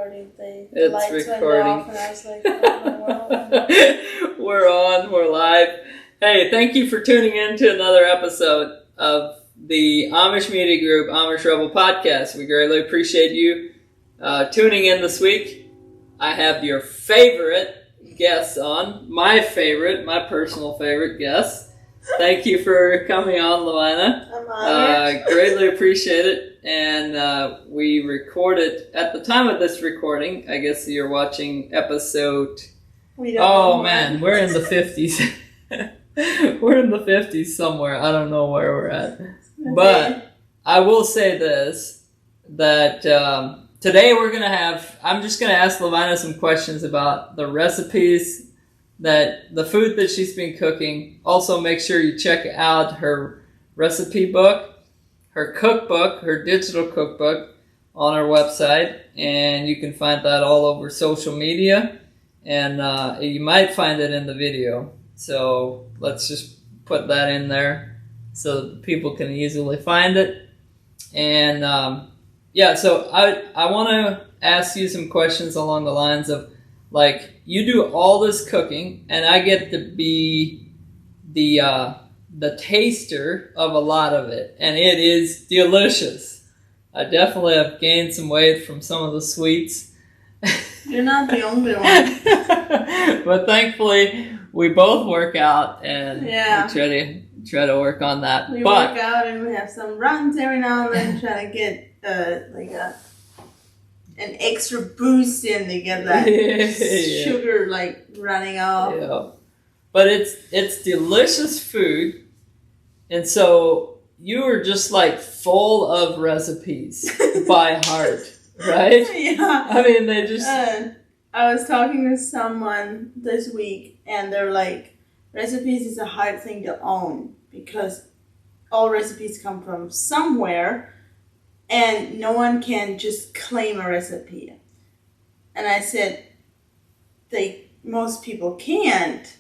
recording. The It's lights recording. went off and I was like, oh, We're on. We're live. Hey, thank you for tuning in to another episode of the Amish Media Group Amish Rebel Podcast. We greatly appreciate you tuning in this week. I have your favorite guests on. My personal favorite guest. Thank you for coming on, Lovina. I'm honored. Greatly appreciate it. And we recorded, at the time of this recording, I guess you're watching episode... man, we're in the 50s. We're in the 50s somewhere. I don't know where we're at. Okay. But I will say this, that today I'm just going to ask Lovina some questions about the recipes, the food that she's been cooking. Also, make sure you check out her recipe book, her cookbook, her digital cookbook on our website. And you can find that all over social media. And you might find it in the video. So let's just put that in there so that people can easily find it. And so I want to ask you some questions along the lines of, like, you do all this cooking and I get to be the taster of a lot of it. And it is delicious. I definitely have gained some weight from some of the sweets. You're not the only one. But thankfully, we both work out and we try to work on that. We work out and we have some runs every now and then, trying to get an extra boost in to get that sugar running off. Yeah. But it's delicious food, and so you are just full of recipes by heart. Right? Yeah. I mean, they just... I was talking to someone this week, and they're like, recipes is a hard thing to own, because all recipes come from somewhere, and no one can just claim a recipe. And I said, most people can't,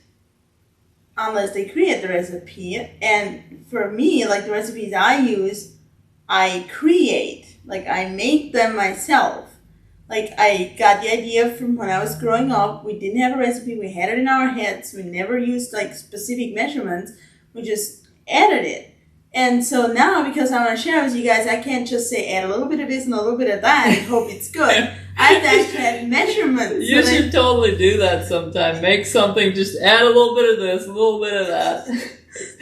unless they create the recipe. And for me, the recipes I use, I create. I make them myself. I got the idea from when I was growing up. We didn't have a recipe. We had it in our heads. We never used, specific measurements. We just added it. And so now, because I want to share with you guys, I can't just say add a little bit of this and a little bit of that and hope it's good. I have to actually have measurements. You should totally do that sometime. Make something, just add a little bit of this, a little bit of that. A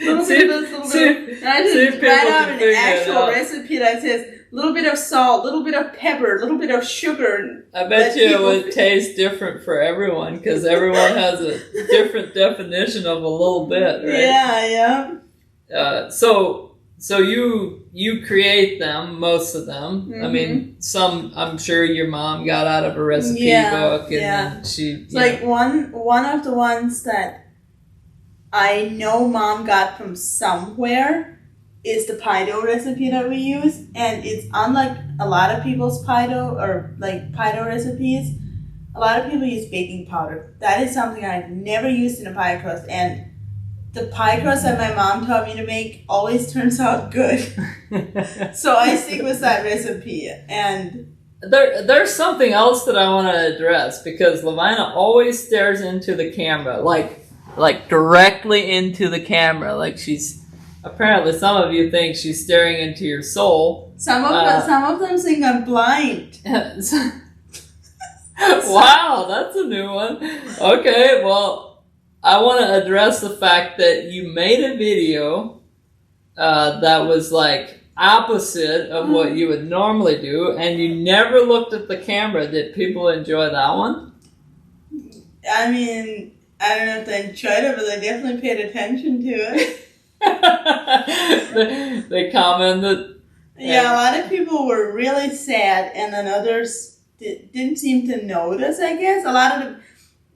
little bit of this, a little bit of that. I just write out an actual recipe that says, a little bit of salt, a little bit of pepper, a little bit of sugar. I bet you it would taste different for everyone, because everyone has a different definition of a little bit, right? Yeah. So you create them, most of them. Mm-hmm. I mean, some I'm sure your mom got out of a recipe book, and then she. It's one of the ones that I know Mom got from somewhere is the pie dough recipe that we use, and it's unlike a lot of people's pie dough or pie dough recipes. A lot of people use baking powder. That is something I've never used in a pie crust, and the pie crust that my mom taught me to make always turns out good. So I stick with that recipe. And there's something else that I want to address, because Lovina always stares into the camera, like directly into the camera, she's. Apparently, some of you think she's staring into your soul. Some of them think I'm blind. Wow, that's a new one. Okay, well, I want to address the fact that you made a video that was opposite of what you would normally do, and you never looked at the camera. Did people enjoy that one? I mean, I don't know if they enjoyed it, but they definitely paid attention to it. They commented. Yeah, a lot of people were really sad, and then others didn't seem to notice, I guess. A lot of the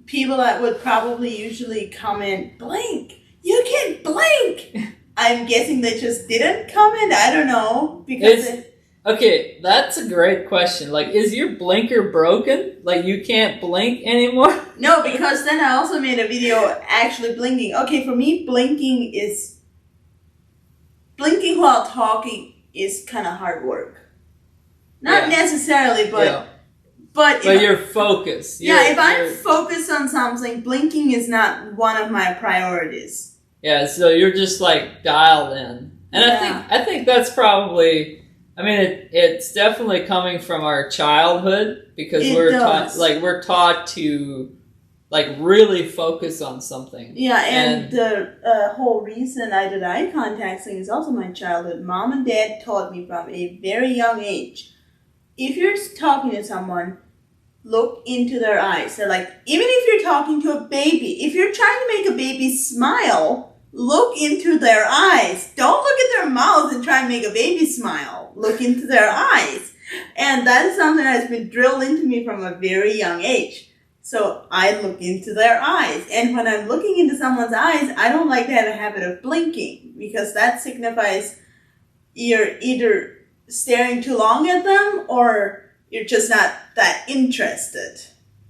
people that would probably usually comment, blink, you can blink. I'm guessing they just didn't comment. I don't know. Okay, that's a great question. Is your blinker broken? You can't blink anymore? No, because then I also made a video actually blinking. Okay, for me, blinking while talking is kind of hard work. Not necessarily, but But you're focused. If I'm focused on something, blinking is not one of my priorities. Yeah, so you're just like dialed in. And I think that's probably, I mean, it's definitely coming from our childhood, because we're taught to like really focus on something. Yeah, and the whole reason I did eye contact thing is also my childhood. Mom and Dad taught me from a very young age, if you're talking to someone, look into their eyes. They're like, even if you're talking to a baby, if you're trying to make a baby smile, look into their eyes. Don't look at their mouth and try and make a baby smile. Look into their eyes. And that is something that's been drilled into me from a very young age. So I look into their eyes. And when I'm looking into someone's eyes, I don't like to have a habit of blinking, because that signifies you're either staring too long at them or you're just not that interested.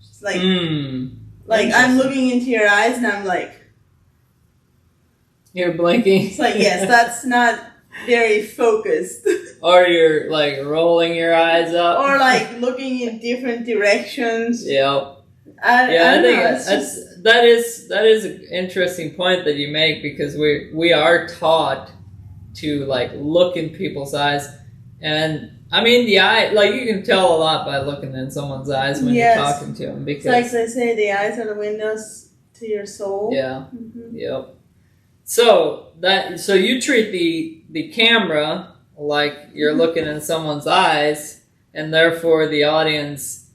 It's like, I'm looking into your eyes and I'm like... You're blinking? It's like, yes, that's not very focused. Or you're like rolling your eyes up. Or like looking in different directions. Yep. I think that is an interesting point that you make, because we are taught to like look in people's eyes, and I mean the eye, like you can tell a lot by looking in someone's eyes when you're talking to them, because it's like they say, the eyes are the windows to your soul. Yeah. Mm-hmm. Yep. So you treat the camera like you're looking in someone's eyes, and therefore the audience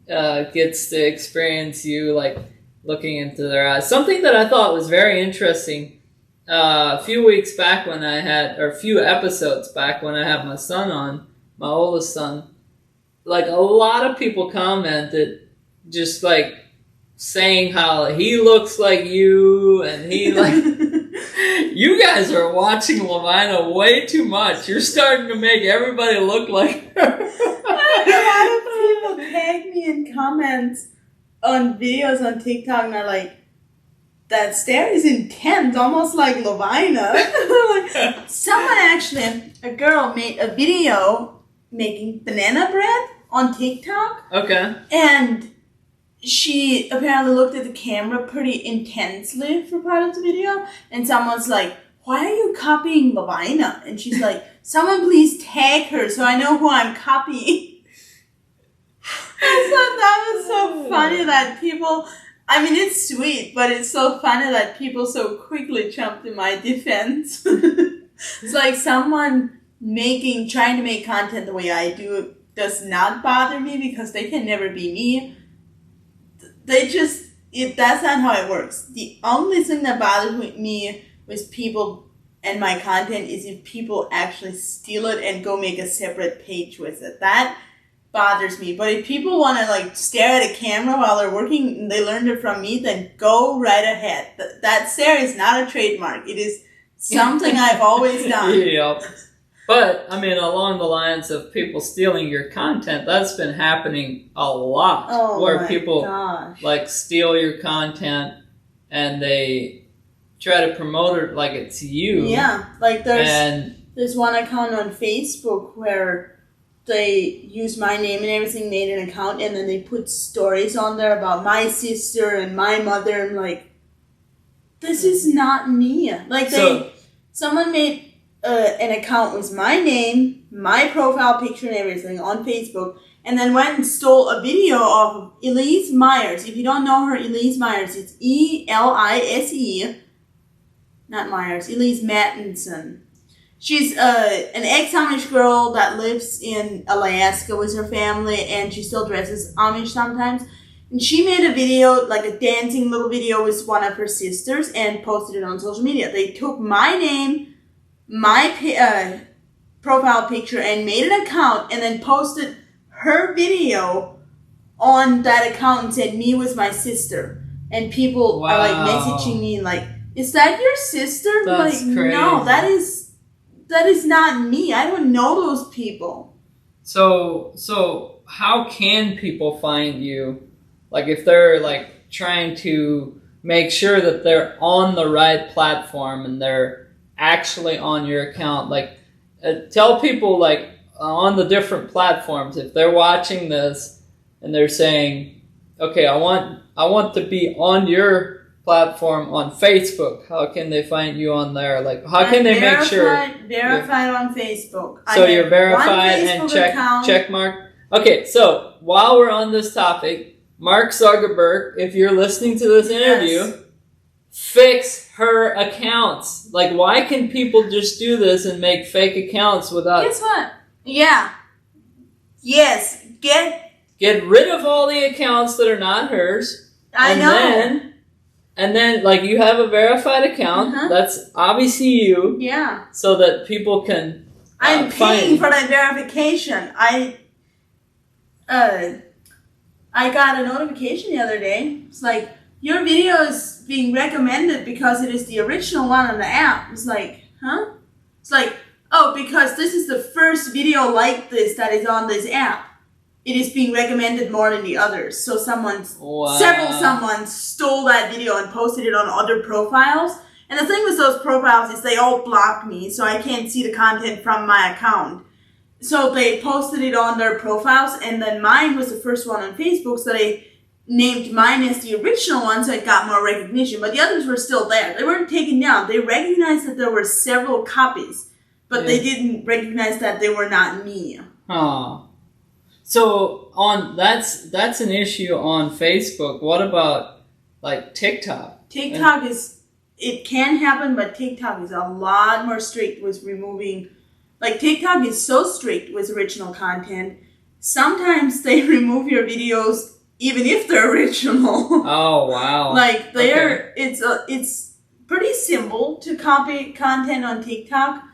gets to experience you like looking into their eyes. Something that I thought was very interesting a few weeks back when a few episodes back when I had my son on, my oldest son, like a lot of people commented just like saying how he looks like you, and he like, you guys are watching Lovina way too much. You're starting to make everybody look like her. A lot of people tag me in comments on videos on TikTok and are like, that stare is intense, almost like Lovina. Someone actually, a girl made a video making banana bread on TikTok. Okay. And she apparently looked at the camera pretty intensely for part of the video. And someone's like, why are you copying Lovina? And she's like, someone please tag her so I know who I'm copying. I thought that was so funny that people... I mean, it's sweet, but it's so funny that people so quickly jump to my defense. It's like someone trying to make content the way I do does not bother me, because they can never be me. That's not how it works. The only thing that bothers me with people and my content is if people actually steal it and go make a separate page with it. That bothers me. But if people want to like stare at a camera while they're working and they learned it from me, then go right ahead. That stare is not a trademark. It is something I've always done. Yep. But I mean, along the lines of people stealing your content, that's been happening a lot. Where people like steal your content and they try to promote it like it's you. Yeah, like there's one account on Facebook where they use my name and everything, made an account, and then they put stories on there about my sister and my mother, and like, this is not me. Like someone made an account with my name, my profile picture and everything on Facebook, and then went and stole a video of Elise Myers. If you don't know her, Elise Myers, it's Elise, not Myers, Elise Mattinson. She's an ex-Amish girl that lives in Alaska with her family, and she still dresses Amish sometimes. And she made a video, like a dancing little video with one of her sisters, and posted it on social media. They took my name, my profile picture, and made an account, and then posted her video on that account and said, me with my sister. And people are like messaging me like, is that your sister? That's like, crazy. No, that is not me. I don't know those people. So how can people find you? Like if they're like trying to make sure that they're on the right platform and they're actually on your account, like tell people like on the different platforms, if they're watching this, and they're saying, okay, I want to be on your platform on Facebook. How can they find you on there? Like, how can they make sure? Verified on Facebook. So you're verified and check mark. Okay, so while we're on this topic, Mark Zuckerberg, if you're listening to this interview, fix her accounts. Like, why can people just do this and make fake accounts without? Guess what? Yeah. Yes. Get rid of all the accounts that are not hers. I know. And then, like, you have a verified account. That's obviously you. Yeah. So that people can. I'm paying for that verification. I got a notification the other day. It's like, your video is being recommended because it is the original one on the app. It's like, huh? It's like, oh, because this is the first video like this that is on this app. It is being recommended more than the others. So someone stole that video and posted it on other profiles. And the thing with those profiles is they all block me, so I can't see the content from my account. So they posted it on their profiles, and then mine was the first one on Facebook, so they named mine as the original one, so it got more recognition. But the others were still there. They weren't taken down. They recognized that there were several copies, but they didn't recognize that they were not me. Huh. So that's an issue on Facebook. What about like TikTok? TikTok it can happen, but TikTok is a lot more strict with removing. Like, TikTok is so strict with original content. Sometimes they remove your videos even if they're original. Oh wow! Like it's pretty simple to copy content on TikTok.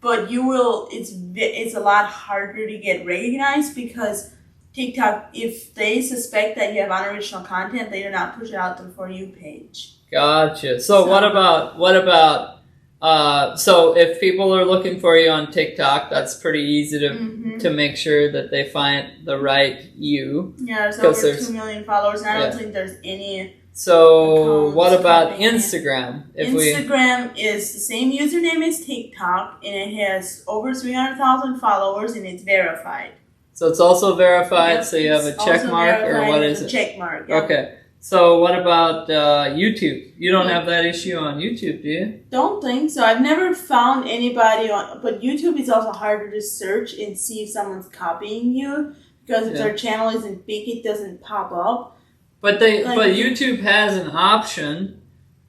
But it's a lot harder to get recognized because TikTok, if they suspect that you have unoriginal content, they do not push it out to the For You page. Gotcha. So what about so if people are looking for you on TikTok, that's pretty easy to make sure that they find the right you. Yeah, there's over 2 million followers, and I don't think there's any. So what about Instagram? Instagram is the same username as TikTok, and it has over 300,000 followers, and it's verified. So it's also verified, so you have a check mark, or what is it? Check mark. Yeah. Okay. So what about YouTube? You don't have that issue on YouTube, do you? Don't think so. I've never found anybody on, but YouTube is also harder to search and see if someone's copying you, because if their channel isn't big, it doesn't pop up. But YouTube has an option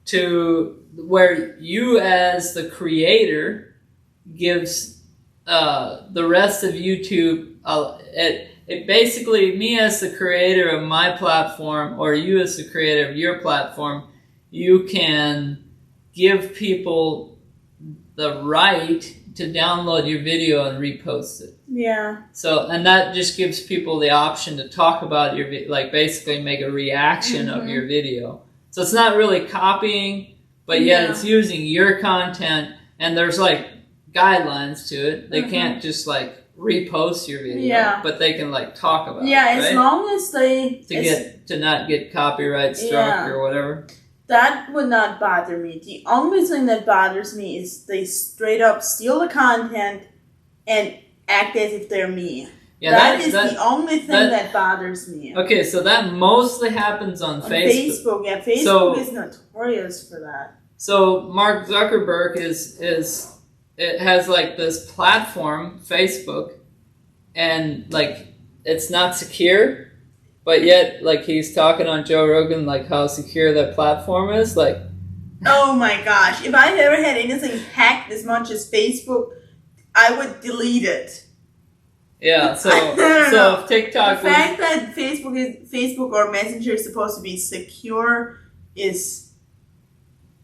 to where you as the creator gives the rest of YouTube it basically, me as the creator of my platform or you as the creator of your platform, you can give people the right to download your video and repost it. Yeah. So, and that just gives people the option to talk about your like basically make a reaction of your video. So it's not really copying, but yet it's using your content, and there's like guidelines to it. They can't just like repost your video, but they can like talk about it. Yeah, as long as they to not get copyright struck or whatever. That would not bother me. The only thing that bothers me is they straight up steal the content and act as if they're me. Yeah, that is the only thing that bothers me. Okay, so that mostly happens on Facebook. Yeah, Facebook is notorious for that. So Mark Zuckerberg it has like this platform, Facebook, and like it's not secure, but yet like he's talking on Joe Rogan like how secure that platform is. Like, oh my gosh, if I've ever had anything hacked as much as Facebook, I would delete it. Yeah, so if TikTok the fact that Facebook or Messenger is supposed to be secure is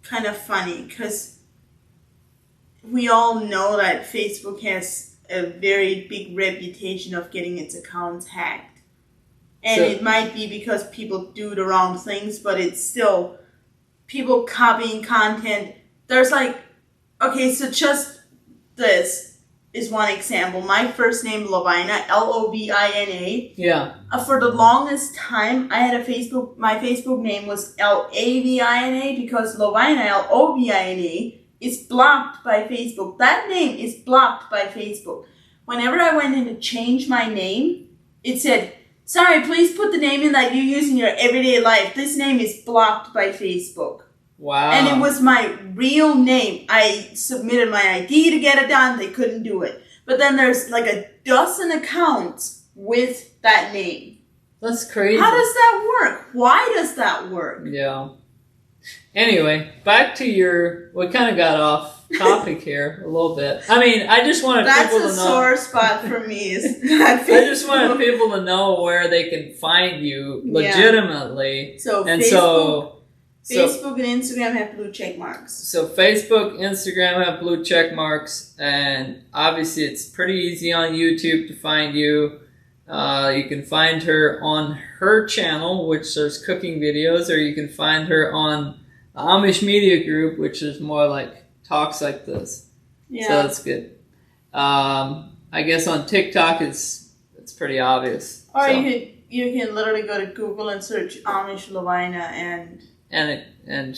kind of funny, because we all know that Facebook has a very big reputation of getting its accounts hacked. And it might be because people do the wrong things, but it's still people copying content. There's like, okay, so just this is one example. My first name, Lovina, Lovina. Yeah. For the longest time, I had my Facebook name was Lavina, because Lovina, Lovina, is blocked by Facebook. That name is blocked by Facebook. Whenever I went in to change my name, it said, sorry, please put the name in that you use in your everyday life. This name is blocked by Facebook. Wow. And it was my real name. I submitted my ID to get it done. They couldn't do it. But then there's like a dozen accounts with that name. That's crazy. How does that work? Why does that work? Yeah. Anyway, back to we kind of got off topic here a little bit. I mean, I just wanted people to know. That's a sore spot for me. I just wanted people to know where they can find you legitimately. So and Facebook and Instagram have blue check marks. So Facebook, Instagram have blue check marks, and obviously it's pretty easy on YouTube to find you. You can find her on her channel, which there's cooking videos, or you can find her on the Amish Media Group, which is more like talks like this. Yeah. So that's good. I guess on TikTok it's pretty obvious. Or you can literally go to Google and search Amish Lovina and it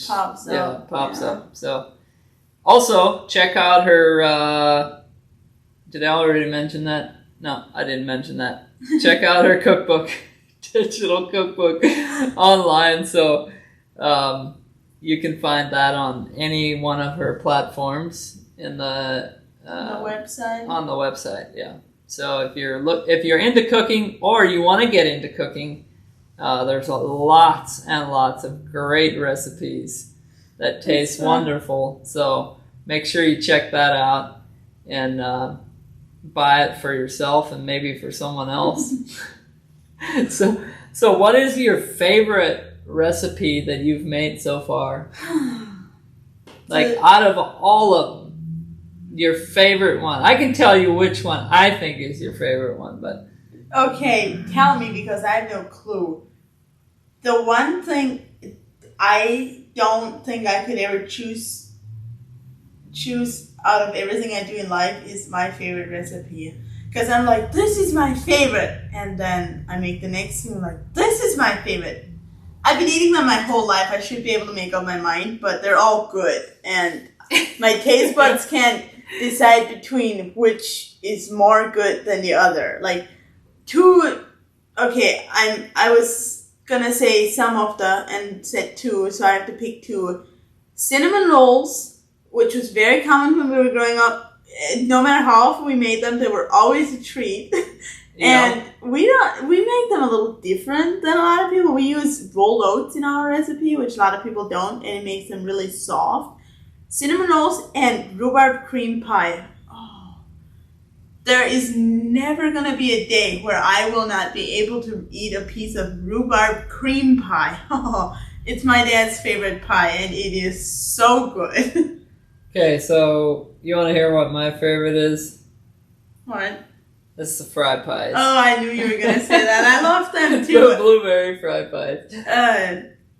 pops up. So also check out her. Did I already mention that? No, I didn't mention that. Check out her cookbook, digital cookbook online. So you can find that on any one of her platforms in the website. On the website, yeah. So if you're into cooking or you want to get into cooking, there's lots and lots of great recipes that taste wonderful. So make sure you check that out and buy it for yourself and maybe for someone else. So what is your favorite recipe that you've made so far? Like out of all of them, your favorite one. I can tell you which one I think is your favorite one, but okay, tell me because I have no clue. The one thing I don't think I could ever choose out of everything I do in life is my favorite recipe. Because I'm like, this is my favorite. And then I make the next thing like, this is my favorite. I've been eating them my whole life. I should be able to make up my mind, but they're all good. And my taste buds can't decide between which is more good than the other. Like, I was gonna say some of and said two, so I have to pick two. Cinnamon rolls, which was very common when we were growing up. No matter how often we made them, they were always a treat. And we make them a little different than a lot of people. We use rolled oats in our recipe, which a lot of people don't, and it makes them really soft. Cinnamon rolls and rhubarb cream pie. Oh, there is never going to be a day where I will not be able to eat a piece of rhubarb cream pie. Oh, it's my dad's favorite pie, and it is so good. Okay, so you want to hear what my favorite is? What? It's the fried pies. Oh, I knew you were going to say that. I love them too. The blueberry fried pies.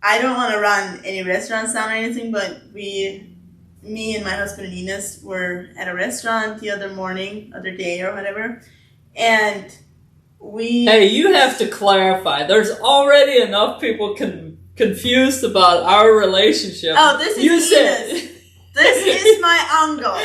I don't want to run any restaurants down or anything, but me and my husband and Ines were at a restaurant the other day or whatever, and Hey, you have to clarify. There's already enough people confused about our relationship. Oh, this is Ines. This is my uncle.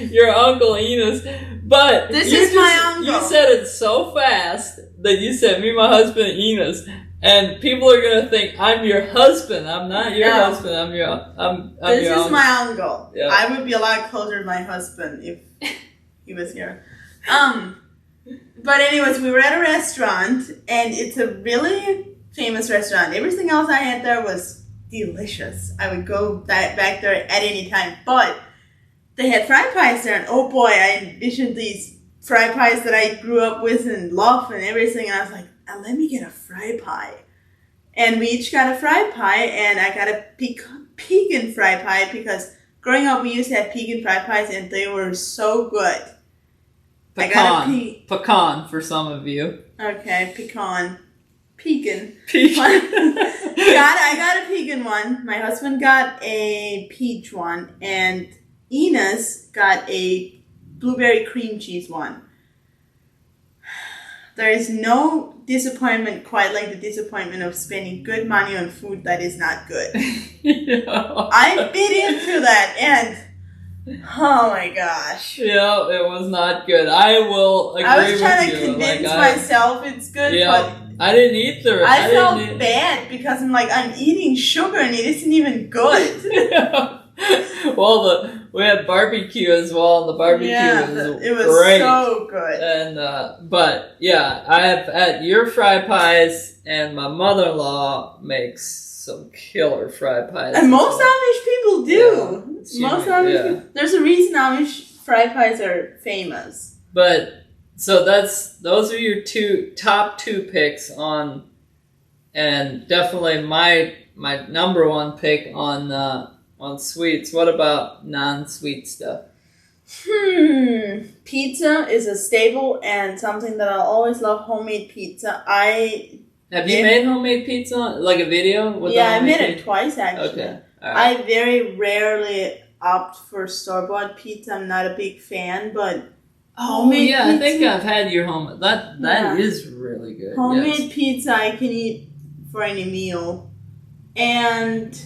Your uncle Enos. But this is my uncle. You said it so fast that you said me, my husband, Enos, and people are gonna think I'm your husband. I'm not your husband. I'm your uncle. My uncle. Yeah. I would be a lot closer to my husband if he was here. But anyways, we were at a restaurant, and it's a really famous restaurant. Everything else I had there was delicious. I would go back there at any time. But they had fried pies there, and oh boy, I envisioned these fried pies that I grew up with and love and everything. And I was like, let me get a fried pie. And we each got a fried pie, and I got a pecan fried pie because growing up we used to have pecan fried pies, and they were so good. Pecan for some of you. Okay, pecan. I got a pecan one. My husband got a peach one, and Ines got a blueberry cream cheese one. There is no disappointment quite like the disappointment of spending good money on food that is not good. Yeah. I bit into that, and Oh my gosh. Yeah, it was not good. I will agree with you. I was trying to convince myself it's good, but I didn't eat the. I felt bad because I'm like, I'm eating sugar and it isn't even good. Well, we had barbecue as well, and the barbecue it was great. So good. And but yeah, I have had your fried pies, and my mother-in-law makes some killer fried pies. And most Amish people do. Most Amish people, there's a reason Amish fried pies are famous. But so those are your top two picks on, and definitely my number one pick on sweets. What about non-sweet stuff? Pizza is a staple and something that I'll always love. Homemade pizza. Have you made homemade pizza? Like a video? With I made it twice actually. Okay. All right. I very rarely opt for store-bought pizza. I'm not a big fan, but homemade pizza. I think I've had your home. That is really good. Homemade pizza I can eat for any meal. And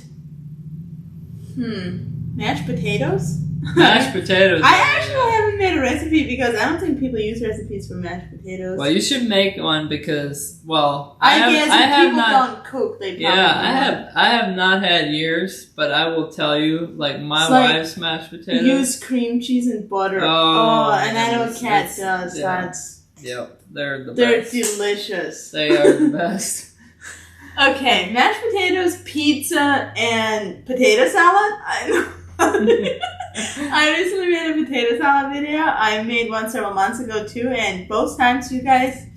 mashed potatoes? Mashed potatoes. I actually haven't made a recipe because I don't think people use recipes for mashed potatoes. Well, you should make one because, well, I guess if people don't cook, they probably I have not had yours, but I will tell you, like my wife's mashed potatoes. Use cream cheese and butter. Oh, and I know Kat does. Yeah. They're the best. They're delicious. They are the best. Okay, mashed potatoes, pizza, and potato salad. I recently made a potato salad video. I made one several months ago too, and both times you guys,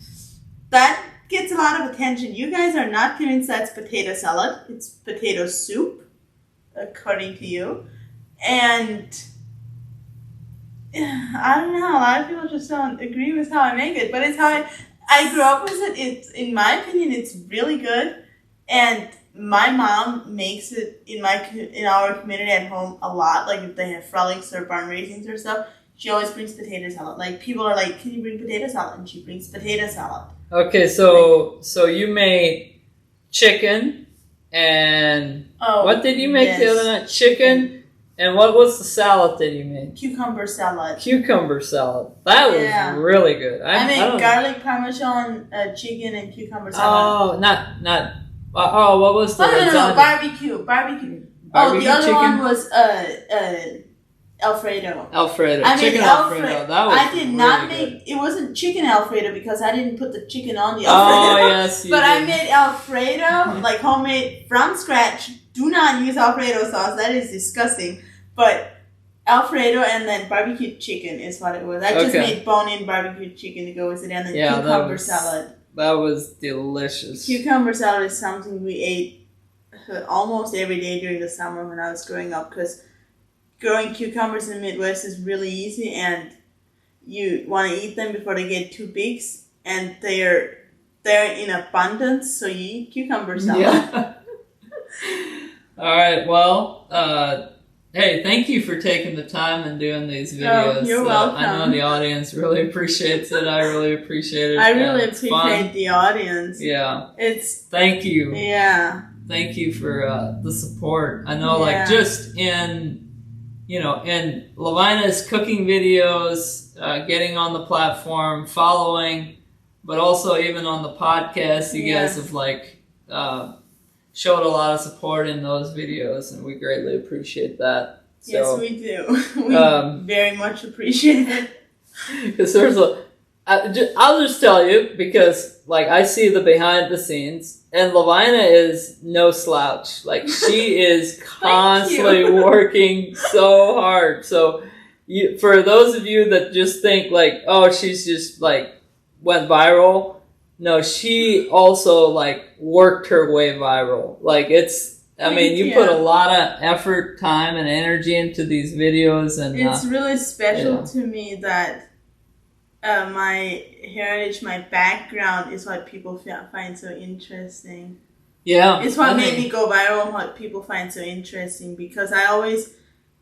that gets a lot of attention. You guys are not convinced that's potato salad. It's potato soup, according to you. And I don't know, a lot of people just don't agree with how I make it, but it's how I grew up with it. It's, in my opinion, it's really good. And my mom makes it in our community at home a lot. Like if they have frolics or barn raisins or stuff, she always brings potato salad. Like people are like, "Can you bring potato salad?" And she brings potato salad. Okay, so you made chicken and what did you make the other night? Chicken, and what was the salad that you made? Cucumber salad. That was really good. I made garlic parmesan chicken and cucumber salad. Oh, not. What was the no, barbecue. The other chicken? one was Alfredo. Chicken Alfredo. That was I did not make good. It wasn't chicken Alfredo because I didn't put the chicken on the Oh Alfredo. yes, but I made Alfredo like homemade from scratch. Do not use Alfredo sauce. That is disgusting. But Alfredo and then barbecue chicken is what it was. I just made bone-in barbecue chicken to go with it, and then cucumber salad. That was delicious. Cucumber salad is something we ate almost every day during the summer when I was growing up, because growing cucumbers in the Midwest is really easy, and you want to eat them before they get too big, and they're in abundance, so you eat cucumber salad. Yeah. All right, well, hey, thank you for taking the time and doing these videos. Oh, you're welcome. I know the audience really appreciates it. I really appreciate it. I really appreciate the audience. Yeah. Thank you. Yeah. Thank you for the support. I know, like, just in Lovina's cooking videos, getting on the platform, following, but also even on the podcast, you guys have, like, showed a lot of support in those videos, and we greatly appreciate that. So, yes, we do. We very much appreciate it. Because I'll just tell you, because like I see the behind the scenes, and Lovina is no slouch. Like she is constantly working so hard. So for those of you that just think like, oh, she's just like went viral. No, she also like worked her way viral. Like you put a lot of effort, time, and energy into these videos, and it's really special to me that my heritage, my background is what people find so interesting. Yeah, it's what made me go viral and what people find so interesting, because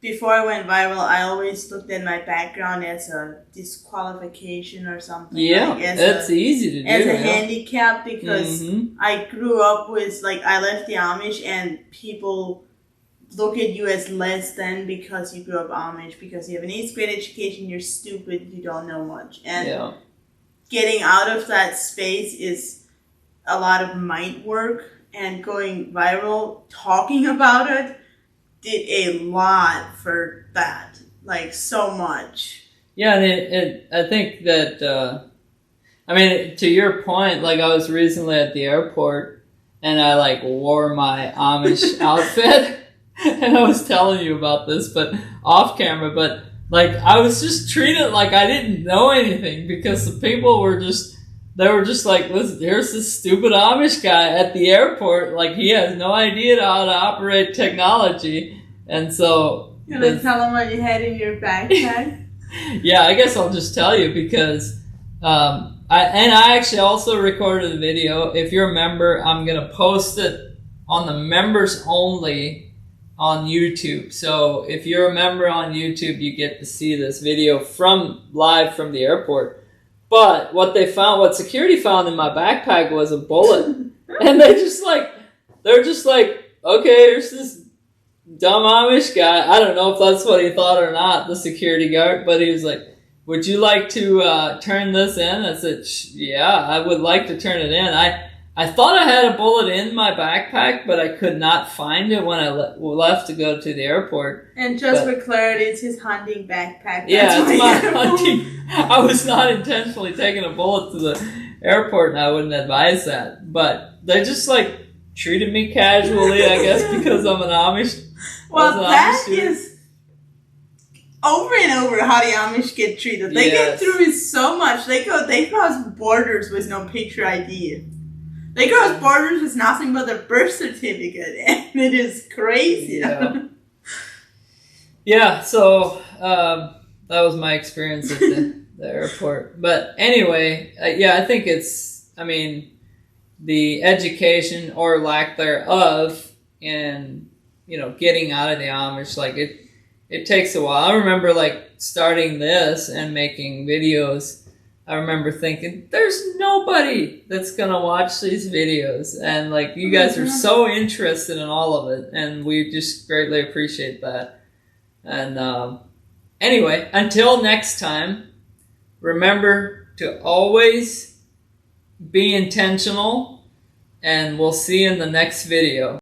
before I went viral, I always looked at my background as a disqualification or something. Yeah, that's easy to do. As a handicap, because I grew up with, like, I left the Amish and people look at you as less than because you grew up Amish, because you have an 8th grade education, you're stupid, you don't know much. And getting out of that space is a lot of mind work, and going viral, talking about it, did a lot for that. Like, so much. Yeah, and I think that, I mean, to your point, like, I was recently at the airport, and I, like, wore my Amish outfit, and I was telling you about this, but off camera, but, like, I was just treated like I didn't know anything, because the people were just, they were just like, listen, here's this stupid Amish guy at the airport, like, he has no idea how to operate technology, and so... You're gonna tell him what you had in your backpack? Yeah, I guess I'll just tell you, because... I actually also recorded a video. If you're a member, I'm going to post it on the members only on YouTube. So if you're a member on YouTube, you get to see this video live from the airport. But what security found in my backpack was a bullet. And they're just like, okay, here's this dumb Amish guy. I don't know if that's what he thought or not, the security guard, but he was like, would you like to turn this in? I said, yeah, I would like to turn it in. I thought I had a bullet in my backpack, but I could not find it when I left to go to the airport. And for clarity, it's his hunting backpack. Yeah, it's my hunting. I was not intentionally taking a bullet to the airport, and I wouldn't advise that. But they just, like, treated me casually, I guess, because I'm an Amish. Well, that is... over and over how the Amish get treated. They get through it so much. They cross borders with no picture ID. They cross borders with nothing but a birth certificate, and it is crazy. Yeah, so that was my experience at the airport. But anyway, I think the education or lack thereof in, getting out of the Amish, like it takes a while. I remember, like, starting this and making videos. I remember thinking, there's nobody that's going to watch these videos. And, like, you guys are so interested in all of it. And we just greatly appreciate that. And anyway, until next time, remember to always be intentional. And we'll see you in the next video.